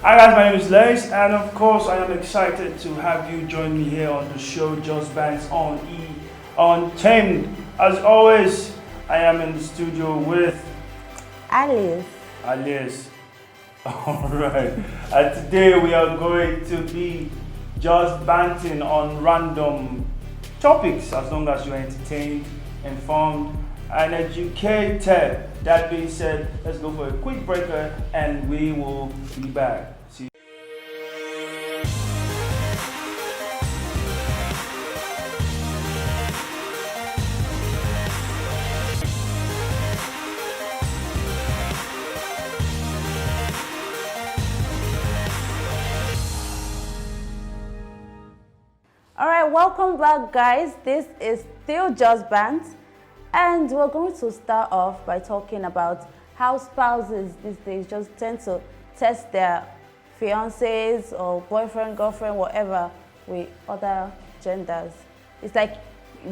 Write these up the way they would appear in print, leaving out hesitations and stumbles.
Hi guys, my name is Les, and of course I am excited to have you join me here on the show Just Bants on Untamed. As always, I am in the studio with Alice. Alright, and today we are going to be just banting on random topics as long as you're entertained, informed, and educated. That being said, let's go for a quick breaker and we will be back. See. Alright, welcome back guys. This is still Just Bants, and we're going to start off by talking about how spouses these days just tend to test their fiancés or boyfriend, girlfriend, whatever with other genders. It's like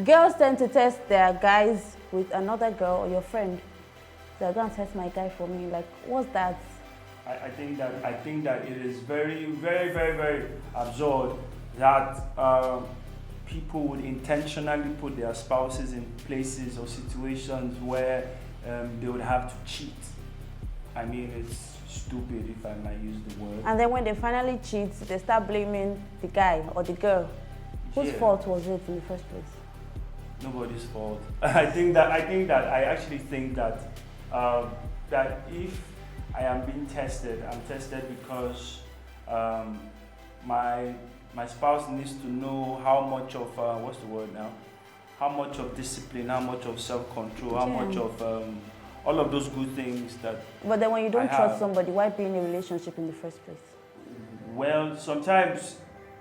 girls tend to test their guys with another girl or your friend. They're going to test my guy for me. Like, what's that? I think that it is very absurd that people would intentionally put their spouses in places or situations where they would have to cheat. I mean, it's stupid if I might use the word. And then when they finally cheat, they start blaming the guy or the girl. Whose fault was it in the first place? Nobody's fault. I actually think that that if I am being tested, I'm tested because my spouse needs to know how much of what's the word now? How much of discipline, how much of self-control, how much of all of those good things that. But then when you don't trust somebody, why be in a relationship in the first place? Well, sometimes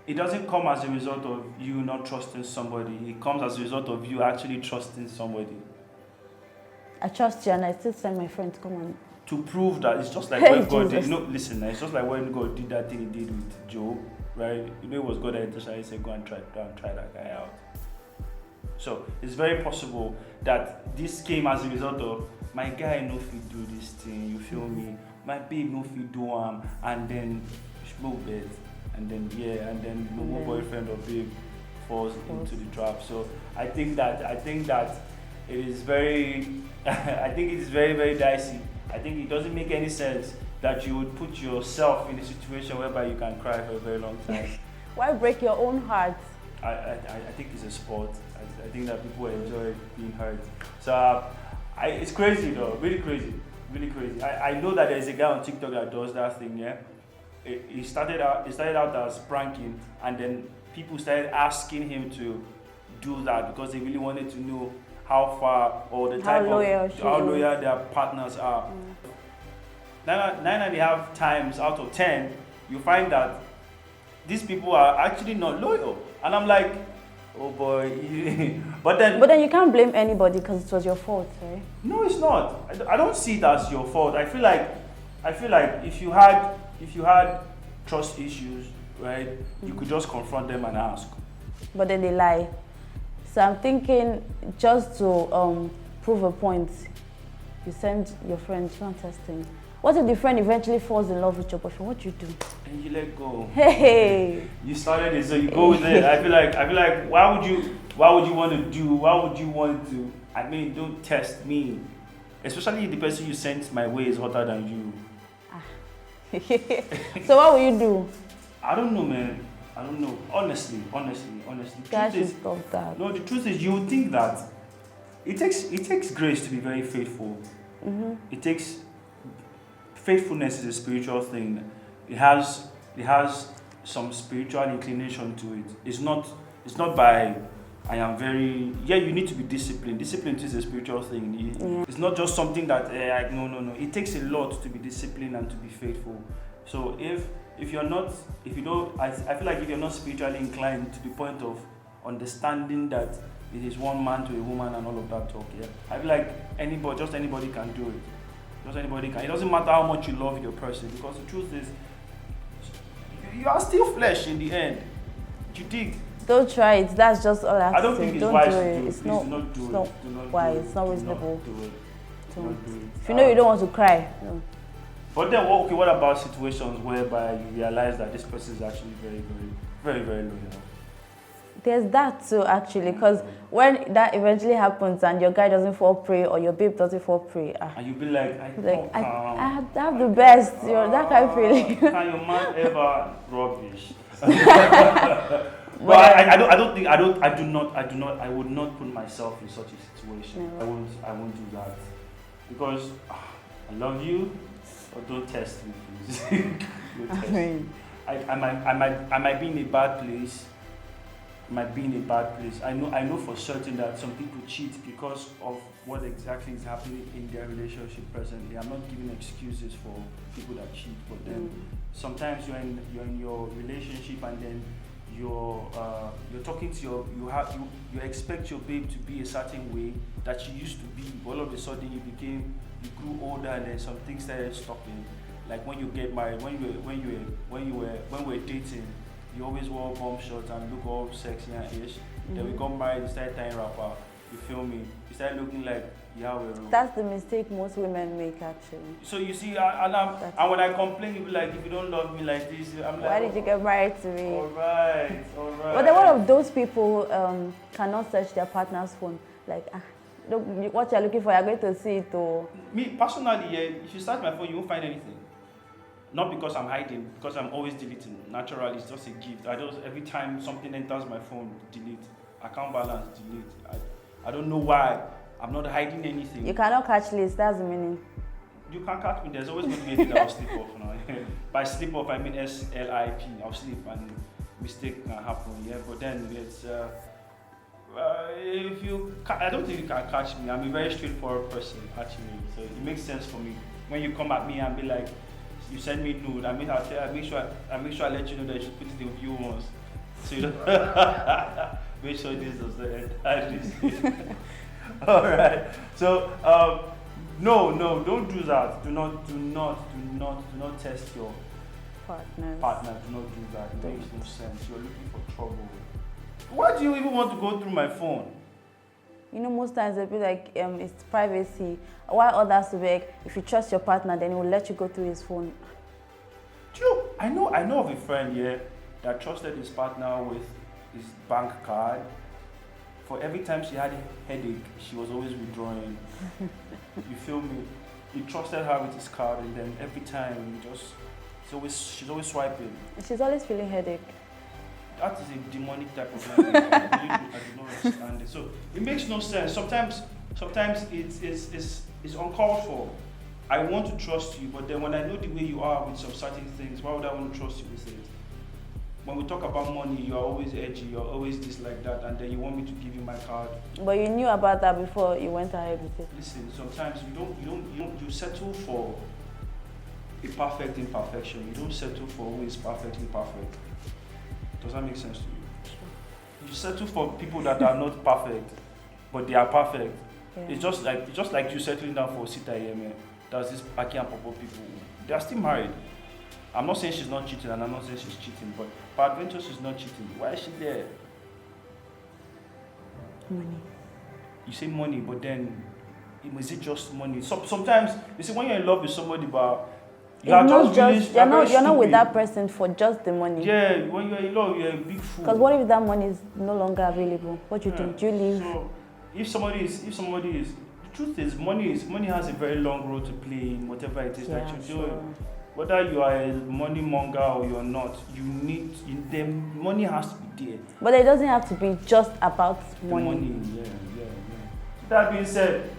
it doesn't come as a result of you not trusting somebody. It comes as a result of you actually trusting somebody. I trust you and I still send my friend to come on. To prove that, it's just like when God did. No, listen, it's just like when God did that thing He did with Job, right? You know, it was God that intentionally said, go and try that guy out. So it's very possible that this came as a result of my guy no fit do this thing, you feel me? My babe no fit do and then smoke bed, and then no boyfriend or babe falls into the trap. So I think that it is very I think it is very dicey. I think it doesn't make any sense that you would put yourself in a situation whereby you can cry for a very long time. Why break your own heart? I think it's a sport. I think that people enjoy being hurt. So it's crazy though, really crazy. I know that there's a guy on TikTok that does that thing, yeah? It started out as pranking, and then people started asking him to do that because they really wanted to know how far or the type of how loyal their partners are. 9.5 times out of 10, you find that these people are actually not loyal, and I'm like, oh boy. but then you can't blame anybody because it was your fault, right? No, it's not. I don't see it as your fault. I feel like if you had trust issues, right, you could just confront them and ask. But then they lie. So I'm thinking, just to prove a point, you send your friend to test him. What if the friend eventually falls in love with your boyfriend? What do you do? And you let go. Hey. You started it, so you go with it. I feel like why would you want to? I mean, don't test me, especially if the person you sent my way is hotter than you. So what will you do? I don't know, man. I don't know. Honestly. Guys should stop that. No, the truth is, you would think that it takes grace to be very faithful. Mm-hmm. It takes faithfulness is a spiritual thing. It has some spiritual inclination to it. It's not by I am very you need to be disciplined. Discipline is a spiritual thing. It's not just something that no. It takes a lot to be disciplined and to be faithful. So if you're not, I feel like if you're not spiritually inclined to the point of understanding that it is one man to a woman and all of that talk, I feel like anybody can do it. Just anybody can. It doesn't matter how much you love your person, because the truth is, you are still flesh in the end. You dig? Don't try it. That's just all I have to say. I don't think it's don't wise do to it. do it. It's Please not, do not do it's it. not Do not wise. do it. It's not Do reasonable. not do it. Don't. Do not do it. If you know you don't want to cry, no. But then, what about situations whereby you realize that this person is actually very, very, very, very loyal? There's that too, actually, because when that eventually happens and your guy doesn't fall prey or your babe doesn't fall prey, and you be like, I have the best, that kind of feeling. Can your man ever rubbish? But I would not put myself in such a situation. No. I won't do that because I love you, but don't test me, please. Don't test me. I might be in a bad place. I know for certain that some people cheat because of what exactly is happening in their relationship presently. I'm not giving excuses for people that cheat, but then sometimes you're in your relationship and then you're talking to you expect your babe to be a certain way that she used to be, but all of a sudden you grew older and then some things started stopping. Like when you get married, when we were dating, you always wore bomb shorts and look all sexy and ish. Then we got married, you started tying wrapper. You feel me? You started looking like Yahweh. That's the mistake most women make, actually. So you see, and when I complain, you be like, if you don't love me like this, I'm like, why did you get married to me? Alright. But then one of those people cannot search their partner's phone. Like, what you're looking for, you're going to see it. Or me personally, if you search my phone, you won't find anything. Not because I'm hiding, because I'm always deleting. Naturally, it's just a gift. Every time something enters my phone, delete. Account balance, delete. I don't know why. I'm not hiding anything. You cannot catch lists, that's the meaning. You can catch me. There's always going to be anything that I'll slip off now. By slip off, I mean SLIP. I'll slip and mistake can happen. Yeah, but then it's I don't think you can catch me. I'm a very straightforward person, actually. So it makes sense for me. When you come at me and be like, you send me nude, I make sure I let you know that you should put it in view once. So you don't make sure this does the Alright. So no, don't do that. Do not test your partner. Do not do that. It makes no sense. You're looking for trouble. Why do you even want to go through my phone? You know, most times they'll be like, it's privacy. While others will be like, if you trust your partner, then he will let you go through his phone. I know of a friend here that trusted his partner with his bank card. For every time she had a headache, she was always withdrawing. You feel me? He trusted her with his card, and then every time she's always swiping. She's always feeling headache. That is a demonic type of language. I do not understand it. So it makes no sense. Sometimes it's uncalled for. I want to trust you, but then when I know the way you are with some certain things, why would I want to trust you with it? When we talk about money, you're always edgy, you're always this like that, and then you want me to give you my card. But you knew about that before you went ahead with it. Listen, sometimes you settle for a perfect imperfection. You don't settle for who is perfectly perfect. Does that make sense to you? Sure. You settle for people that are not perfect, but they are perfect. Yeah. It's just like you settling down for Sita Yeme. There's this Aki and Popo people. They are still married. I'm not saying she's not cheating, and I'm not saying she's cheating, but peradventure she's not cheating. Why is she there? Money. You say money, but then is it just money? Sometimes you see when you're in love with somebody, but you're not with that person for just the money. Yeah, when you're in love, you're a big fool. Because what if that money is no longer available? What do you think? Do you leave? So if somebody is, the truth is money has a very long role to play in whatever it is that you're doing. Whether you are a money monger or you're not, money has to be there. But it doesn't have to be just about money. Yeah. That being said,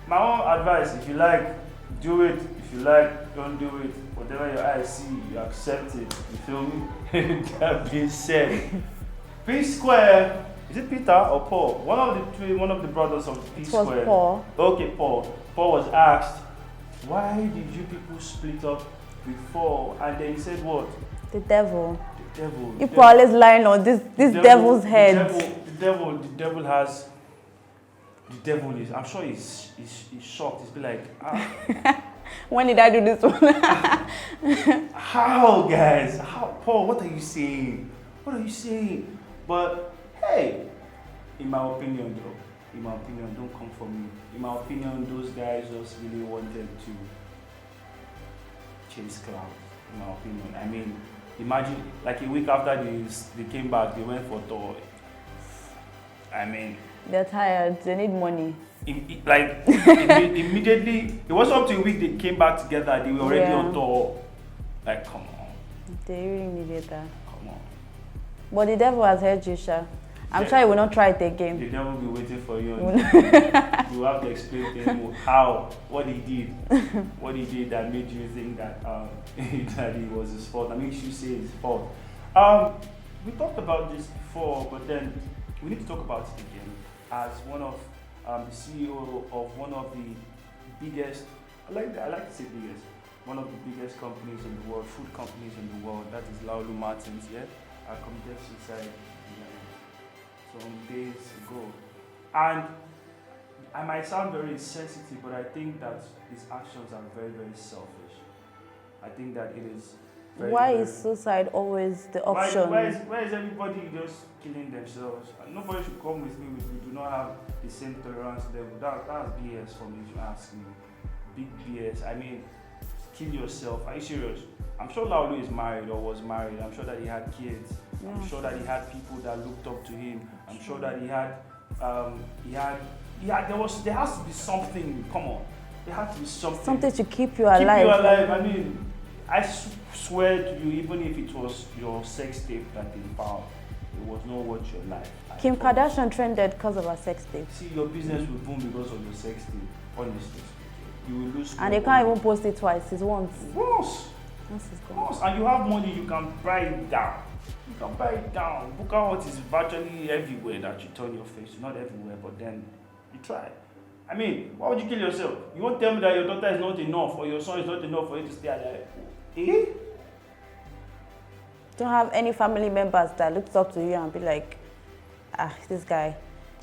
my own advice: if you like, do it. If you like, don't do it. Whatever your eyes see, you accept it. You feel me? That being said, P Square. Is it Peter or Paul? One of the brothers of P Square. Paul. Okay, Paul. Paul was asked, why did you people split up before? And then he said what? The devil. The devil. People are always lying on this devil's head. The devil is, I'm sure he's shocked. He's be like, when did I do this one? How, guys? How, Paul, what are you saying? But hey, in my opinion, don't come for me. In my opinion, those guys just really wanted to chase clout, in my opinion. I mean, imagine like a week after they came back, they went for tour. I mean, They're tired. They need money. Immediately, it wasn't up to a week they came back together. They were already on tour. Like, come on. They really needed that. Come on. But the devil has heard you, Sha. I'm sure he will not try it again. The devil will be waiting for you. You have to explain to him what he did that made you think that that it was his fault. That makes you say it's his fault. We talked about this before, but then we need to talk about it again. As one of the CEO of one of the biggest, I like to say biggest, one of the biggest companies in the world, food companies in the world, that is Laulu Martins, yeah, committed suicide some days ago. And I might sound very insensitive, but I think that his actions are very, very selfish. I think that it is very, why is suicide always the option? Why is everybody just killing themselves? And nobody should come with me we do not have the same tolerance level. That's BS for me, if you ask me. Big BS. I mean, kill yourself. Are you serious? I'm sure Laulu is married or was married. I'm sure that he had kids. Yeah. I'm sure that he had people that looked up to him. I'm sure that there has to be something. Come on, there has to be something. Something to keep you alive. Keep you alive. I mean, I swear to you, even if it was your sex tape that they found, it was not worth your life. Kim Kardashian trended because of her sex tape. See, your business will boom because of your sex tape. Honestly, you will lose. And they can't even post it twice. It's once. Once. Once it's gone. And you have money, you can buy it down. You can buy it down. Bookout is virtually everywhere that you turn your face. Not everywhere, but then you try. I mean, why would you kill yourself? You won't tell me that your daughter is not enough or your son is not enough for you to stay alive. Eh? Don't have any family members that looks up to you and be like, this guy.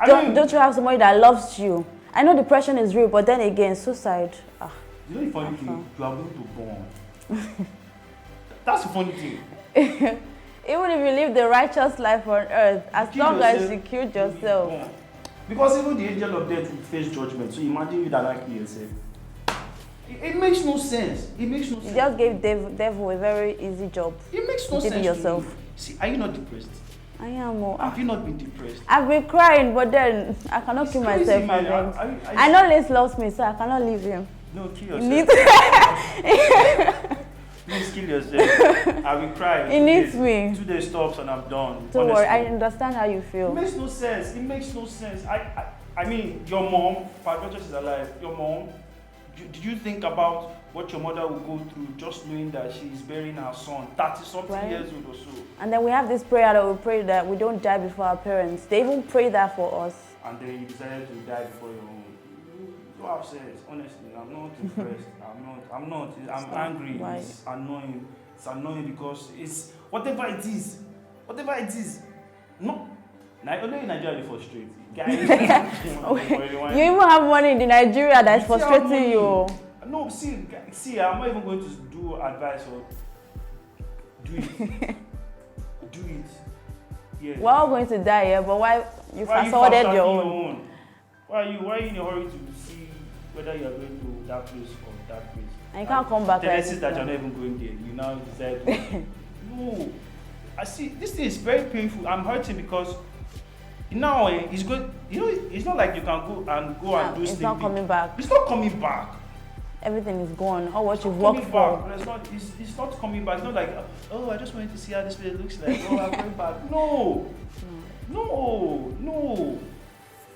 Don't you have somebody that loves you? I know depression is real, but then again, suicide. You know the funny thing? You are going to burn. That's the funny thing. Even if you live the righteous life on earth, as long as you killed yourself. Because even the angel of death will face judgment. So imagine you that like yourself. It makes no sense. It makes no sense. You just gave devil a very easy job. It makes no sense. Yourself. See, are you not depressed? I am. Have you not been depressed? I've been crying, but then I cannot kill myself again. I know Liz loves me, so I cannot leave him. No, kill yourself. Please kill yourself. I will cry. He needs me. 2 days stops and I'm done. Don't worry, I understand how you feel. It makes no sense. It makes no sense. I mean, your mom, Patricia is alive. Your mom, did you think about what your mother will go through just knowing that she is burying her son, 30-something years old or so? And then we have this prayer that we pray that we don't die before our parents. They even pray that for us. And then you decided to die before your own. You have sense, honestly. I'm not impressed. I'm angry. Why? It's annoying. It's annoying because it's whatever it is. No. Only in Nigeria you frustrate. Guys, you even have money in Nigeria that's frustrating you. No, see, I'm not even going to do advice or do it. Do it. Yes. We're all going to die here, but why you fast-forwarded your own? Why are you in a hurry to see whether you are going to that place or that place? And you can't come back. The that you're not even going there. You now decide. No, I see. This thing is very painful. I'm hurting because now it's good. You know, it's not like you can go and do it's sleeping. Not coming back. It's not coming back. Everything is gone. All what you've worked for. It's not coming back. It's not like, oh, I just wanted to see how this place looks like. Oh, I'm going back. No.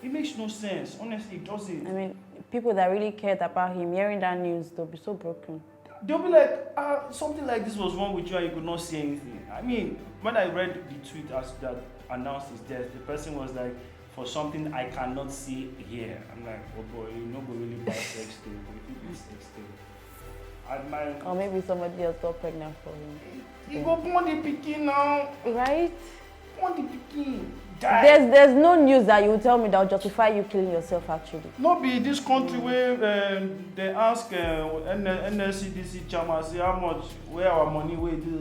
It makes no sense. Honestly, it doesn't. I mean, people that really cared about him, hearing that news, they'll be so broken. They'll be like, something like this was wrong with you and you could not see anything. I mean, when I read the tweet that announced his death, the person was like, for something I cannot see here. I'm like, oh boy, you're not going to really buy sex tape. If you do sex tape. Or maybe somebody else got pregnant for him. You go born the pikin now. Right? Born the pikin. There's no news that you will tell me that will justify you killing yourself actually. Not be this country where they ask NLCDC chairman say how much, where our money we do.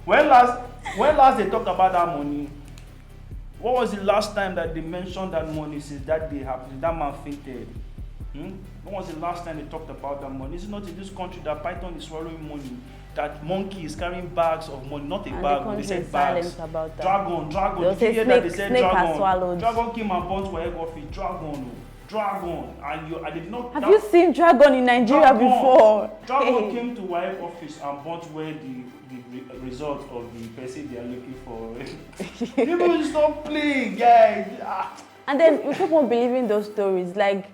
when last they talk about that money? What was the last time that they mentioned that money since that day happened? That man fainted. When was the last time they talked about that money? Is it not in this country that Python is swallowing money? That monkey is carrying bags of money, not a And bag, the they country said is bags. silent about that. Dragon. They'll Did you say hear that they said snake has dragon? swallowed. Dragon came and burnt for egg office. Dragon. And I did not. Have you seen dragon in Nigeria before? Dragon came to my office and burnt where the result of the person they are looking for. People stop playing, guys. And then you keep on believing those stories. Like,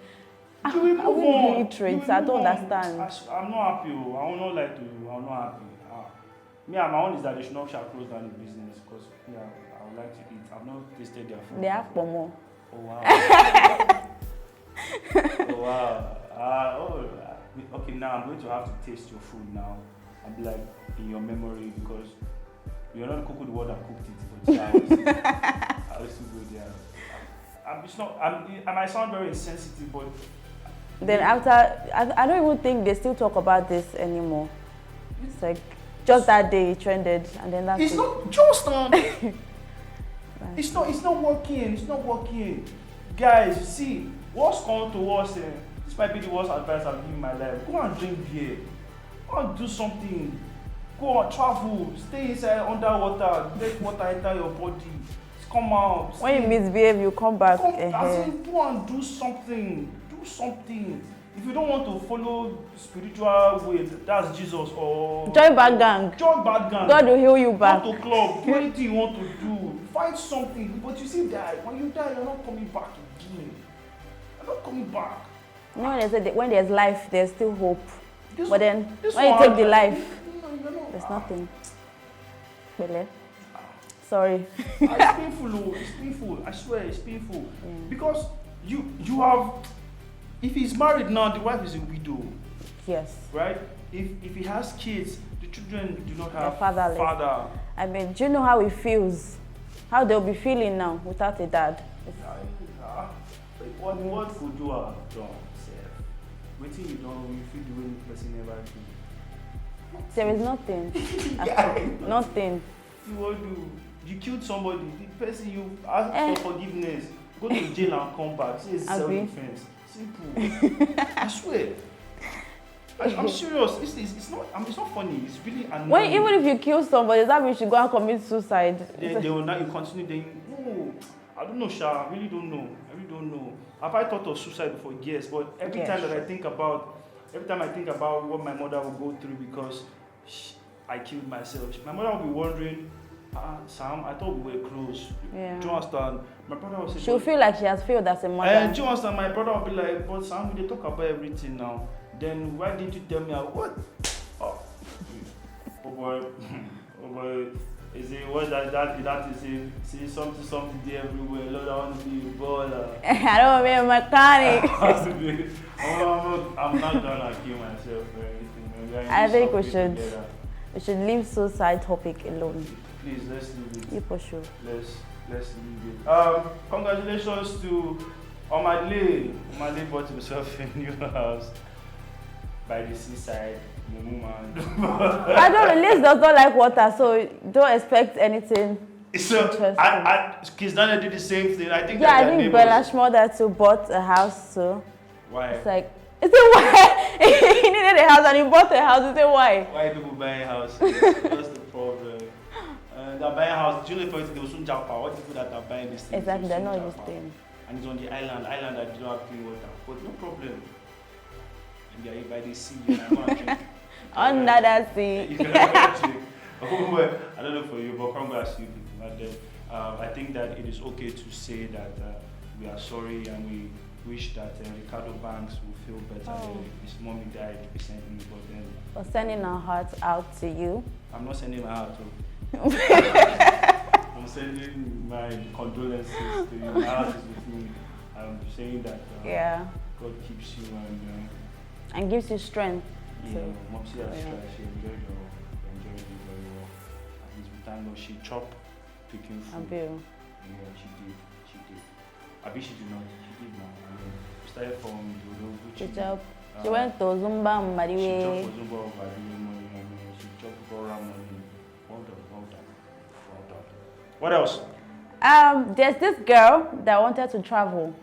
I will illiterate. I don't understand. I'm not happy. I will not lie to you. I'm not happy. Me and my own is that they should not shall close down the business because I would like to eat. I've not tasted their food. They have pomo. Oh wow. Oh wow. Okay, now I'm going to have to taste your food now. I'll be like in your memory because you're not the cook the one that cooked it, but I was too good there. I might sound very insensitive, but then after, I don't even think they still talk about this anymore. It's like just that day it trended, and then that's it's not just It's not working. It's not working, guys. You see, what's coming to us? This might be the worst advice I've given in my life. Go and drink beer. Go and do something. Go and travel. Stay inside underwater. Let water enter your body. Come out. When you misbehave, you come back. Go and do something. Do something. If you don't want to follow spiritual way, that's Jesus or join bad gang. Join bad gang. God will heal you back. Go to club. Do anything you want to do. Find something. But you see, when you die, you're not coming back again. You're not coming back. You know, they say when there's life, there's still hope. But then when one, you take the life, there's nothing. Really? Sorry. It's painful. It's painful. I swear, it's painful. Yeah. Because you have. If he's married now, the wife is a widow. Yes. Right? If he has kids, the children do not have father. I mean, do you know how it feels? How they'll be feeling now without a dad? What could you have done, sir? Waiting you don't, you feel the way the person never feel. There is nothing. Nothing. You killed somebody, the person you asked for forgiveness, go to jail and come back. Say it's self-defense. Simple. I swear. I'm serious. It's not funny. It's really annoying. Even if you kill somebody, that means you should go and commit suicide. They will not. You continue. No, I don't know, Sha. I really don't know. Have I thought of suicide for years? But every time I think about what my mother will go through because I killed myself, my mother will be wondering, Sam, I thought we were close. Yeah. Do you understand? My brother will say, she'll feel like she has failed as a mother. Do you understand? My brother will be like, but Sam, they talk about everything now. Then why didn't you tell me what? Oh boy. Is it what that is it? See something there everywhere. Lord, I want to be a baller. I don't want to be a mechanic. I'm not gonna kill myself or anything. I think we should leave suicide topic alone. Please, let's leave it. You for sure. Let's leave it. Congratulations to Omadle. Omadle bought himself a new house by the seaside. I don't. Liz does not like water, so don't expect anything. So Kids Daniel did the same thing. I think. Yeah, I think Bella Schmolder too bought a house too. Why? It's like, is it why he needed a house and he bought a house? Is it why? Why people buying house? What's the problem? They're buying house. Do you know if they will soon jump out? What people that are buying this thing? Exactly, they're not used to it. And it's on the island that do not have clean water. But no problem. And they are by the sea. You can drink. Under the sea. You can drink. I don't know for you, but congrats to you people. And then, I think that it is okay to say that we are sorry and we wish that Ricardo Banks will feel better. His mommy died recently, but then. We're sending our hearts out to you. I'm not sending my heart to. I'm sending my condolences to you. My heart is with me. I'm saying that God keeps you and gives you strength. Yeah, Mopsy has tried. She enjoyed it very well. At least we thank God she chopped picking food. Yeah, she did. I bet she did not. She did now. We started from Dodo. She went to Zumba Mbadiwe. She chopped for Zumba Mbadiwe. She chopped for Ramon. Well done. What else? There's this girl that wanted to travel,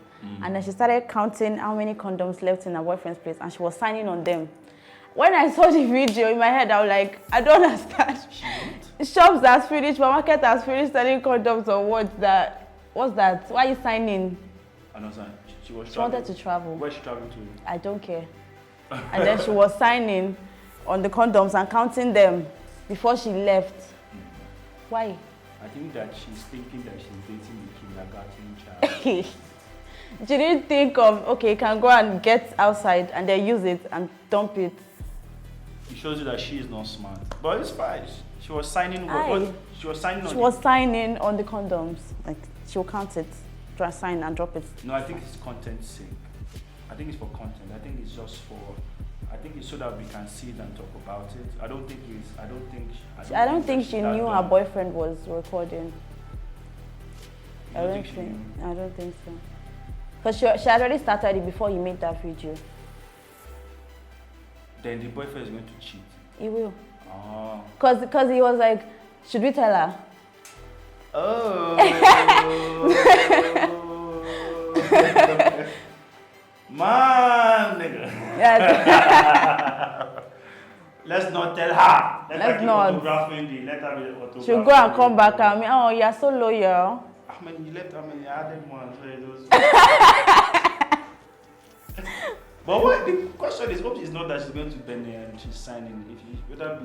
And then she started counting how many condoms left in her boyfriend's place, and she was signing on them. When I saw the video in my head, I was like, I don't understand. Shops has finished, supermarket has finished selling condoms or what? What's that? Why are you signing? I know, son. She wanted to travel. Where she traveling to? I don't care. And then she was signing on the condoms and counting them before she left. Why? I think that she's thinking that she's dating the kindergarten child. She didn't think of, okay, you can go and get outside and then use it and dump it. It shows you that she is not smart. But it's fine. She was signing she was signing on. She was signing on the condoms. Like, she'll count it, try sign and drop it. No, I think it's content sake. I think it's for content. I think it's just for. I think it's so that we can see it and talk about it. I don't think she knew her boyfriend was recording. I don't think so. Because she had already started it before he made that video. Then the boyfriend is going to cheat. He will. Oh. Because he was like, should we tell her? Oh. Man, nigga. Yeah. Let's not tell her. Let's not. Let her be autograph. She'll go and come back and me, oh, you're so loyal. I mean, you left, I added one. But what the question is, hope it's not that she's going to Benin and she's signing. If she better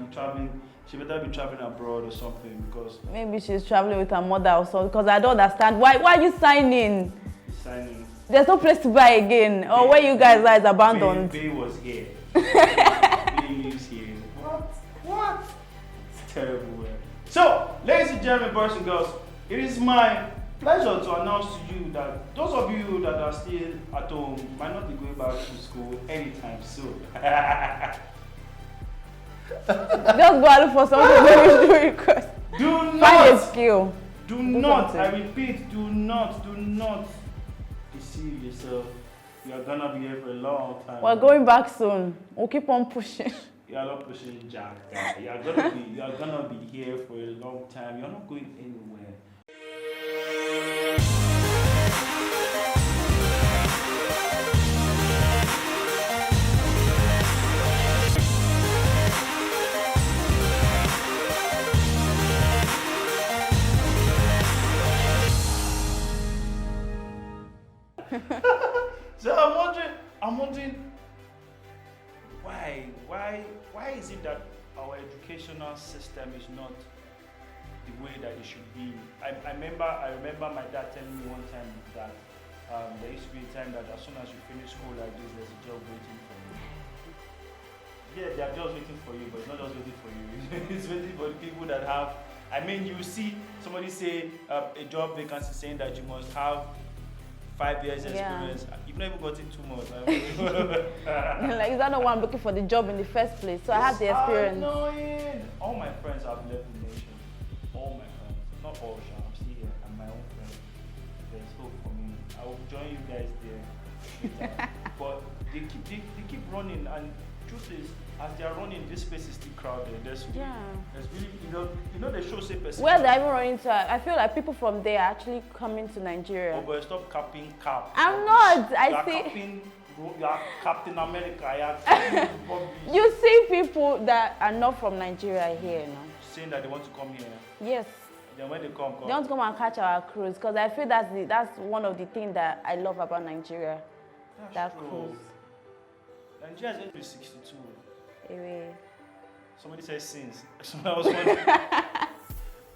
be traveling abroad or something, because maybe she's traveling with her mother or something. Because I don't understand why are you signing? Signing. There's no place to buy again. Or where you guys are is abandoned. Bay was here. Bay lives here. What? It's terrible. So, ladies and gentlemen, boys and girls, it is my pleasure to announce to you that those of you that are still at home might not be going back to school anytime soon. Just go and look for something to request. Do not. Find a skill. Do not. I repeat, do not deceive yourself. You are gonna be here for a long time. We're going back soon. We'll keep on pushing. You are not pushing Jack. You are gonna be here for a long time. You're not going anywhere. So I'm wondering why is it that our educational system is not the way that it should be? I remember my dad telling me one time that there used to be a time that as soon as you finish school like this, there's a job waiting for you. Yeah, they are just waiting for you, but it's not just waiting for you. It's waiting for the people that have. I mean, you see somebody say a job vacancy saying that you must have 5 years experience. Yeah. You've never got it 2 months. Like, is that not why I'm looking for the job in the first place? So I have the experience. Annoying. All my friends have left the nation. All my friends. Not all, I'm still here. I'm my own friend. There's hope for me. I will join you guys there. But they keep running, and truth is, as they are running, this space is still crowded. There's really, you know the show say person. Well, they're even running to. I feel like people from there are actually coming to Nigeria. Oh, but stop capping cap. I'm not. You are Captain America. You see people that are not from Nigeria here now. Saying that they want to come here. Yes. Then when they come. They want to come and catch our cruise, because I feel that's one of the things that I love about Nigeria. That true. Cruise. Nigeria is going to be 62. Anyway. Somebody said since. So I was wondering.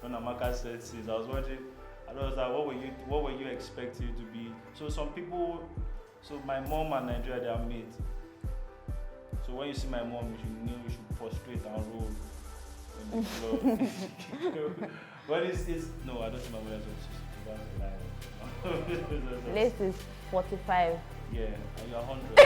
When Amaka said since, I was wondering. I was like, what were you expecting to be? So some people. So my mom and Nigeria, they are mates. So when you see my mom, you should prostrate and roll on the floor. But no, I don't think my mother's going to 62. This is 45. Yeah, and you're 100.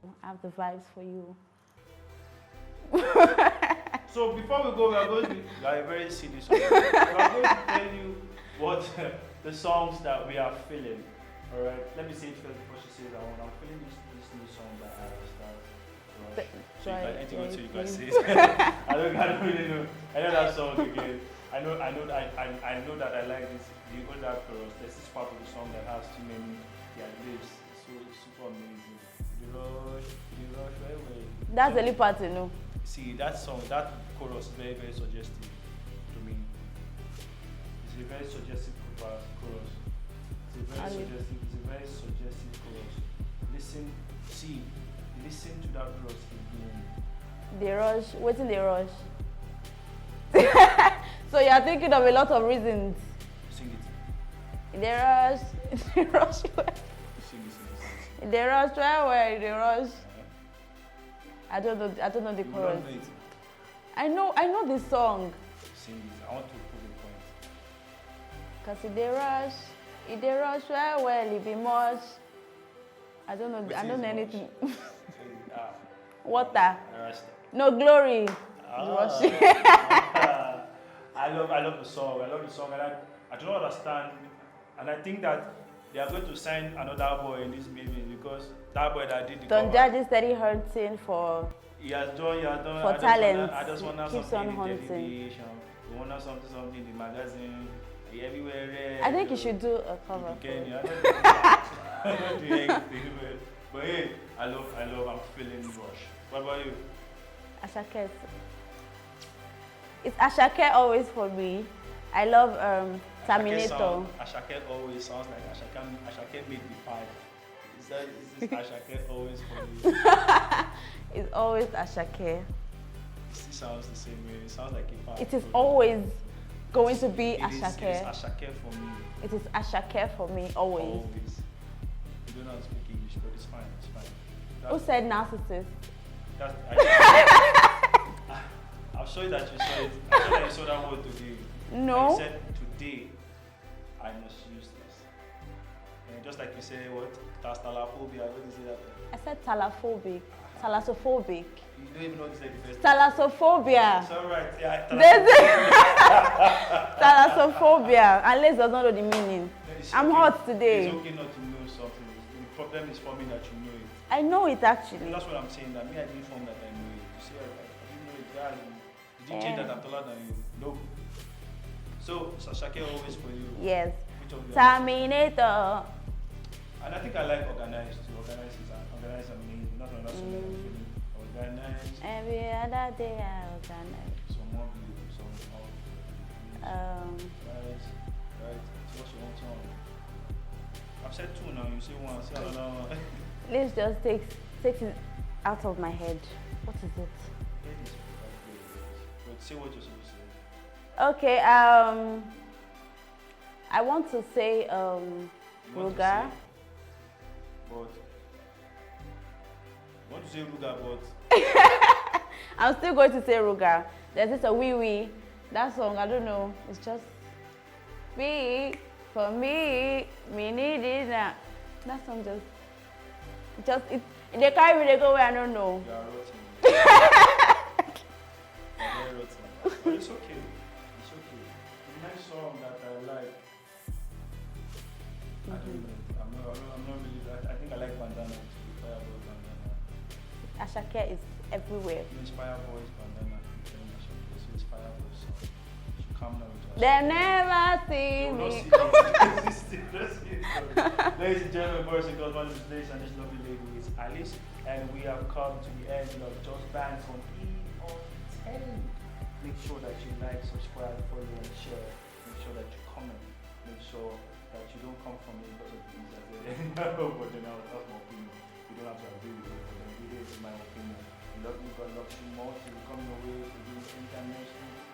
I have the vibes for you. So before we go, we are going to be like very silly. So we are going to tell you what the songs that we are feeling. All right. Let me say it first before she says that one. I'm feeling this new song by Stars. So you can anything until you can say it. I don't really know. I know that song again. I know that I like this. The older chorus. There's this part of the song that has too many lyrics. It's super amazing. The rush, way. That's the only part you know. See that song, that chorus is very, very suggestive to me. It's a very suggestive chorus. It's a very suggestive chorus. Listen to that chorus again. The rush, waiting the rush. So you are thinking of a lot of reasons. Sing it. The rush, the rush. Sing it. The rush, where the rush. I don't know the You chorus. don't know it. I know the song. Sing it. I want to prove a point. Cause if they rush well, it be much. I don't know. I don't know anything. Water. No glory. Rush. I love the song. I love the song, and I do not understand. And I think that they are going to sign another boy in this movie because that boy that did the Don cover. Judge is steady hurting for. He has done. For talent. I just want to Keeps something on in the hunting. television. We want something in the magazine. Everywhere. I think you should do a cover. I'm not doing anything, but hey, I'm feeling rush. What about you? Ashake. It's Ashake always for me. I love Terminator. Ashake always sounds like Ashake made the pie. Is this Ashake always for you? It's always Ashake. It still sounds the same way. It sounds like a pie. It is always going to be It is Ashake. Ashake for me. It is Ashake for me always. Always. You don't know how to speak English, but it's fine. It's fine. Who said narcissist? I'm sure that you saw it. I'm sure that you saw that word today. No. You said today I must use this. And just like you say, what? Thalaphobia. What is it? I said thalaphobic. Thalasophobic. You don't even know this like the first. Thalassophobia. It's alright. Yeah. Thalassophobia. Unless does not know the meaning. I'm hot today. It's okay not to know something. The problem is for me that you know it. I know it actually. That's what I'm saying. That me, I didn't form that I know it. You see, I didn't know it. Did you change that I'm taller than you? No. So, Ashake always for you. Yes. Which of them? Terminator. And I think I like Organize too. Organize amazing. Not another song. Organize. Every other day I organize. Some more beautiful, some more. Right. So what's your own song? I've said two now. You say one. Say another one. Let's just take it out of my head. What is it? But say what you're supposed to say. Okay, I want to say Ruga. But you want to say Ruga, but I'm still going to say Ruga. There's this a wee wee. That song, I don't know. It's just me for me need it now. That song they carry me, they go where I don't know. you are rotten. You're very rotten. But it's okay. It's okay. The next song that I like. I don't know. I'm not really. I think I like Bandana too. Fireboy Bandana. Ashake is everywhere. Inspire Boys Bandana. So it's Fireboy song. You should come now with us. They never see You will not me. see it. Ladies and gentlemen, boys and girls, my name is Blaze and this lovely lady is Alice. And we have come to the end of Just Bants on E10. Make sure that you like, subscribe, follow, and share. Make sure that you comment. Make sure that you don't come from me because of the things that no, but then that's my opinion. You don't have to agree with it, but then it is my opinion. I love you, God loves you more. So you come your way to do this anytime next week.